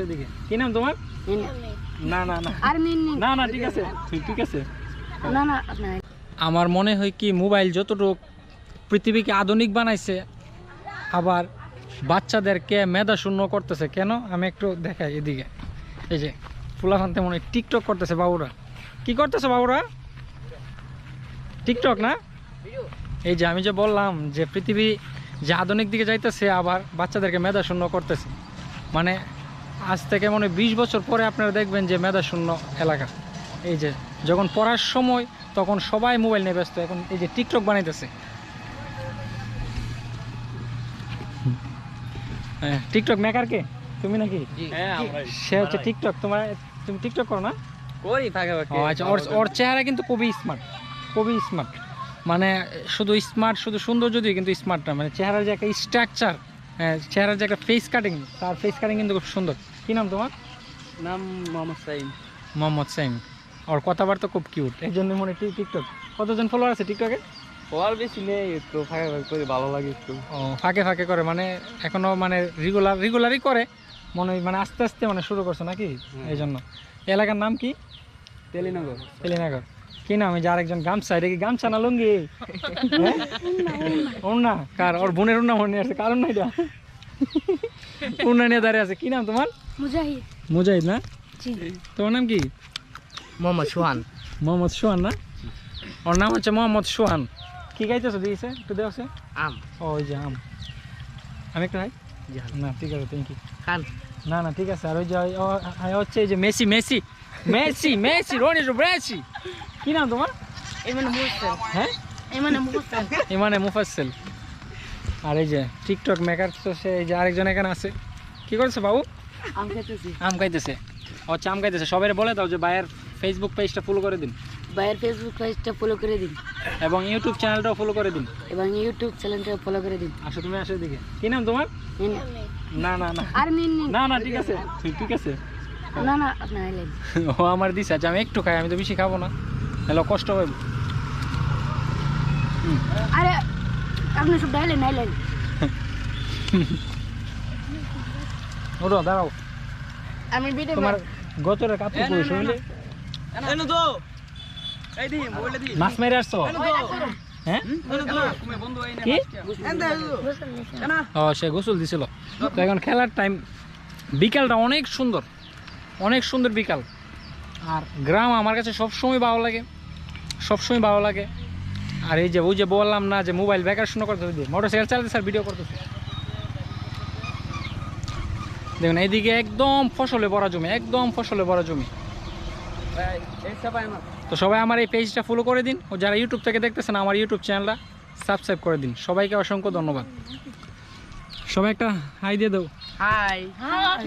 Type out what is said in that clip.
এদিকে কি নাম তোমার? না না না না না ঠিক আছে ঠিক আছে। না না আমার মনে হয় কি মোবাইল যতটুকু পৃথিবীকে আধুনিক বানাইছে আবার বাচ্চাদেরকে মেধা শূন্য করতেছে। কেন আমি একটু দেখাই এদিকে। এই যে ফুলাফান্তে মনে হয় টিকটক করতেছে বাবুরা। কি করতেছে বাবুরা? টিকটক না? এই যে আমি যে বললাম যে পৃথিবী যে আধুনিক দিকে যাইতেছে আবার বাচ্চাদেরকে মেধা শূন্য করতেছে। মানে আজ থেকে মনে 20 বছর পরে আপনারা দেখবেন যে মেধা শূন্য এলাকা। এই যে যখন পড়ার সময় তখন সবাই মোবাইল নিয়ে ব্যস্ত, এখন এই যে টিকটক বানাইতেছে। হ্যাঁ, টিকটক মেকার কে? তুমি নাকি? সে হচ্ছে টিকটক। তুমি টিকটক করো না? আচ্ছা, ওর চেহারা কিন্তু খুবই স্মার্ট, খুবই স্মার্ট। মানে শুধু স্মার্ট, শুধু সুন্দর যদিও কিন্তু স্মার্ট না। মানে চেহারার যে একটা স্ট্রাকচার, চেহারার যে একটা ফেস কাটিং, তার ফেস কাটিং কিন্তু খুব সুন্দর। কি নাম তোমার? নাম মোহাম্মদ সাইম। মোহাম্মদ সাইম। ওর কথাবার্তা খুব কিউট, এই জন্য মনে টিকটক। কতজন ফলোয়ার আছে টিকটকে? ফলোয়ার বেশি নেই, একটু ফাঁকে ফাঁকে করে ভালো লাগে একটু। ও ফাঁকে ফাঁকে করে, মানে এখনো মানে রেগুলারই করে মনে হয়, মানে আস্তে আস্তে মানে শুরু করছো নাকি? এই জন্য। এলাকার নাম কি? তেলিনগর। তেলিনগর। কি নাম? এই যে আরেকজন গামছা, এটা কি গামছা না লুঙ্গি? ওড়না। কার? ওর বোনের ওড়না মনে আছে, কারণ না এটা ওড়না নিয়ে দাঁড়িয়ে আছে। কি নাম তোমার? মুজাহিদ। মুজাহিদ না? জি। তোমার নাম কি? মোহাম্মদ সোহান। মোহাম্মদ সোহান না? ওর নাম হচ্ছে মোহাম্মদ সোহান। কি গাইতেছো দিয়েছে একটু দেওয়া? আম। ওই যে আম। আমি একটু হাই। না ঠিক আছে, থ্যাংক ইউ। খান। না না ঠিক আছে। আর ওই যে হচ্ছে এই যে Messi Messi Messi Messi Ronaldo Messi. কি নাম তোমার? এমনে মুফাসসল। হ্যাঁ, ইমানে মুফাসসল। আর এই যে টিকটক মেকার তো সে, এই যে আরেকজন এখানে আছে। কি করছে বাবু? আম খাইতেছি। আম খাইতেছে। আচ্ছা, আম খাইতেছে। সবাই বলে দাও যে ভাইয়ের ফেসবুক পেজটা ফলো করে দিন, ভাইয়ের ফেসবুক পেজটা ফলো করে দিন এবং ইউটিউব চ্যানেলটাও ফলো করে দিন। এবং ইউটিউব চ্যানেলটা ফলো করে দিন। আসো, তুমি আসো এদিকে। কি নাম তোমার? না না না আর নিন না না ঠিক আছে ঠিক আছে। না না আপনি আইলেন। ও আমার দিছে। আচ্ছা, আমি একটু খাই, আমি তো বেশি খাবো না, হ্যালো কষ্ট হবে। আরে আপনি সব ডাইলেন আইলেন। ওরো দাঁড়াও। আমি ভিডিও তোমার গোচরের কাপড় পরে শুনলে এনো তো এই দি মোবাইলটা দি। মাছ মেরে আসছো? হ্যাঁ, এনো তো তুমি বন্ধু আইনা কি? না ও সে গোসল দিছিল। তো এখন খেলার টাইম। বিকালটা অনেক সুন্দর, অনেক সুন্দর বিকাল। আর গ্রাম আমার কাছে সবসময় ভালো লাগে, সবসময় ভালো লাগে। আর এই যে ওই যে বললাম না যে মোবাইল বেকার শূন্য করতে হবে, মোটরসাইকেল চালাতে স্যার ভিডিও করতেছে। দেখুন এইদিকে একদম ফসলে ভরা জমি, একদম ফসলে ভরা জমি। ভাই এই সবাই আমার। তো সবাই আমার এই পেজটা ফলো করে দিন, ও যারা ইউটিউব থেকে দেখতেছেন আমার ইউটিউব চ্যানেলটা সাবস্ক্রাইব করে দিন। সবাইকে অসংখ্য ধন্যবাদ। সবাই একটা হাই দিয়ে দাও। হাই। হাই।